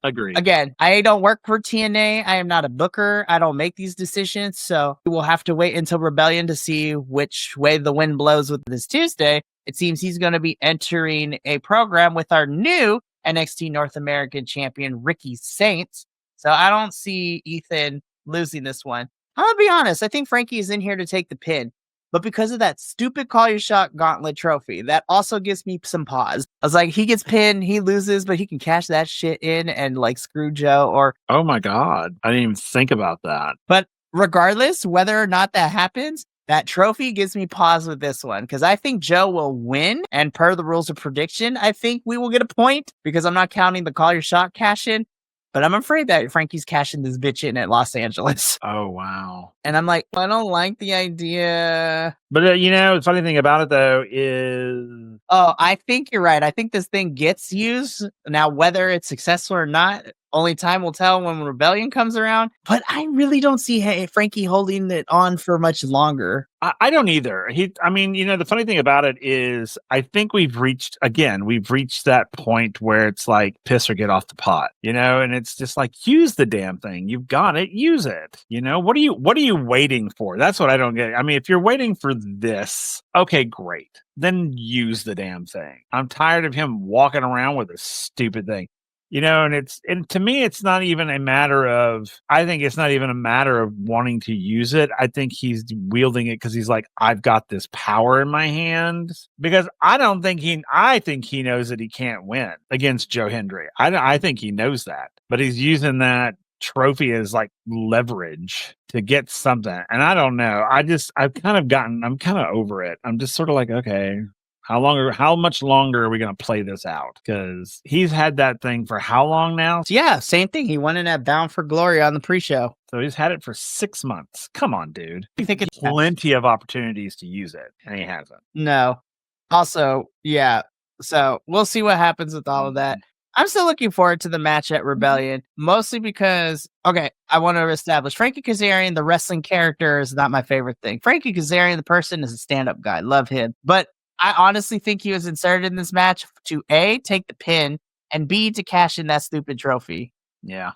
agree. Again, I don't work for TNA. I am not a booker. I don't make these decisions. So we'll have to wait until Rebellion to see which way the wind blows with this Tuesday. It seems he's going to be entering a program with our new NXT North American champion, Ricky Saints. So I don't see Ethan losing this one. I'm going to be honest. I think Frankie is in here to take the pin. But because of that stupid Call Your Shot gauntlet trophy, that also gives me some pause. I was like, he gets pinned, he loses, but he can cash that shit in and like screw Joe or... Oh my God. I didn't even think about that. But regardless, whether or not that happens, that trophy gives me pause with this one because I think Joe will win. And per the rules of prediction, I think we will get a point because I'm not counting the Call Your Shot cash in. But I'm afraid that Frankie's cashing this bitch in at Los Angeles. Oh, wow. And I'm like, I don't like the idea. But, the funny thing about it, though, is... Oh, I think you're right. I think this thing gets used. Now, whether it's successful or not, only time will tell when Rebellion comes around. But I really don't see Frankie holding it on for much longer. I don't either. The funny thing about it is I think we've reached that point where it's like piss or get off the pot, and it's just like, use the damn thing. You've got it. Use it. What are you waiting for? That's what I don't get. I mean, if you're waiting for this, okay, great. Then use the damn thing. I'm tired of him walking around with this stupid thing. And to me, it's not even a matter of wanting to use it. I think he's wielding it because he's like, I've got this power in my hand. Because I think he knows that he can't win against Joe Hendry. I think he knows that, but he's using that trophy as like leverage to get something. And I don't know. I'm kind of over it. I'm just sort of like, okay. How much longer are we going to play this out? Because he's had that thing for how long now? Yeah, same thing. He won in that Bound for Glory on the pre-show. So he's had it for 6 months. Come on, dude. I think it's plenty of opportunities to use it, and he hasn't. No. Also, yeah. So we'll see what happens with all of that. I'm still looking forward to the match at Rebellion, mostly because, I want to establish Frankie Kazarian, the wrestling character, is not my favorite thing. Frankie Kazarian, the person, is a stand-up guy. Love him. But I honestly think he was inserted in this match to A, take the pin, and B, to cash in that stupid trophy. Yeah.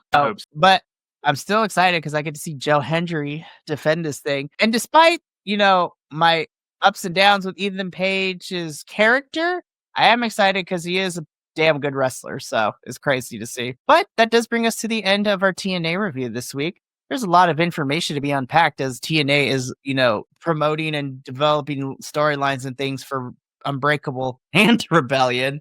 But I'm still excited because I get to see Joe Hendry defend this thing. And despite, my ups and downs with Ethan Page's character, I am excited because he is a damn good wrestler. So it's crazy to see. But that does bring us to the end of our TNA review this week. There's a lot of information to be unpacked as TNA is, promoting and developing storylines and things for Unbreakable and Rebellion,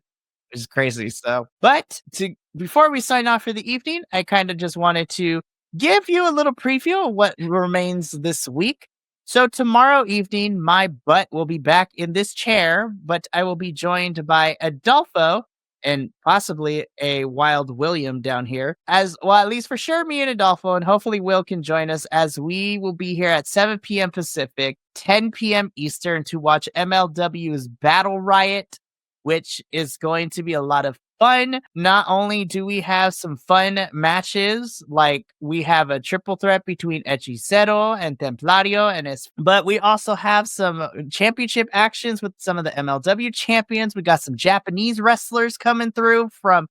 which is crazy. So, but to before we sign off for the evening, I kind of just wanted to give you a little preview of what remains this week. So tomorrow evening, my butt will be back in this chair, but I will be joined by Adolfo and possibly a Wild William down here. As well, at least for sure, me and Adolfo, and hopefully Will can join us as we will be here at 7 p.m. Pacific, 10 p.m. Eastern to watch MLW's Battle Riot, which is going to be a lot of fun. Not only do we have some fun matches, like we have a triple threat between Hechicero and Templario, but we also have some championship actions with some of the MLW champions. We got some Japanese wrestlers coming through from,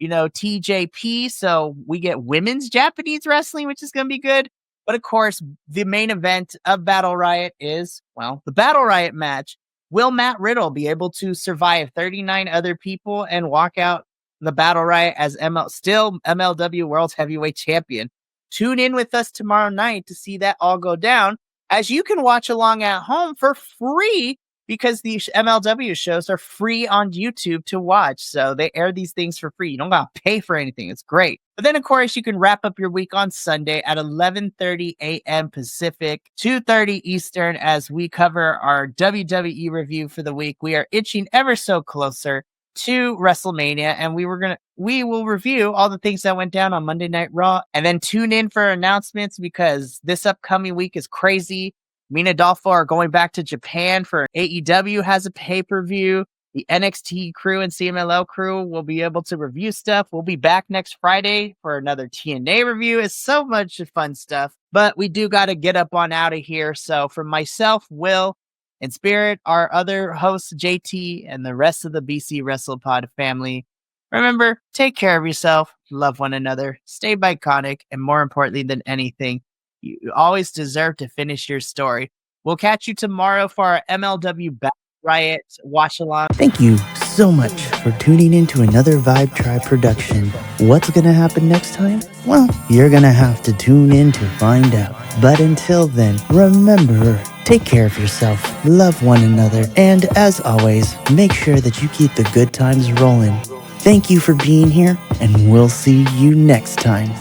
TJP. So we get women's Japanese wrestling, which is going to be good. But of course, the main event of Battle Riot is, the Battle Riot match. Will Matt Riddle be able to survive 39 other people and walk out the Battle Riot as still MLW World Heavyweight Champion? Tune in with us tomorrow night to see that all go down, as you can watch along at home for free because these MLW shows are free on YouTube to watch. So they air these things for free. You don't got to pay for anything. It's great. But then, of course, you can wrap up your week on Sunday at 11:30 a.m. Pacific, 2:30 Eastern, as we cover our WWE review for the week. We are inching ever so closer to WrestleMania, and we will review all the things that went down on Monday Night Raw, and then tune in for announcements because this upcoming week is crazy. Me and Adolfo are going back to Japan for AEW has a pay-per-view. The NXT crew and CMLL crew will be able to review stuff. We'll be back next Friday for another TNA review. It's so much fun stuff, but we do got to get up on out of here. So for myself, Will, and Spirit, our other host, JT, and the rest of the BC WrestlePod family, remember, take care of yourself, love one another, stay Bi-Conic, and more importantly than anything, you always deserve to finish your story. We'll catch you tomorrow for our MLW Battle Riot watch along. Thank you so much for tuning in to another Vibe Tribe production. What's going to happen next time? Well, you're going to have to tune in to find out. But until then, remember, take care of yourself, love one another, and as always, make sure that you keep the good times rolling. Thank you for being here, and we'll see you next time.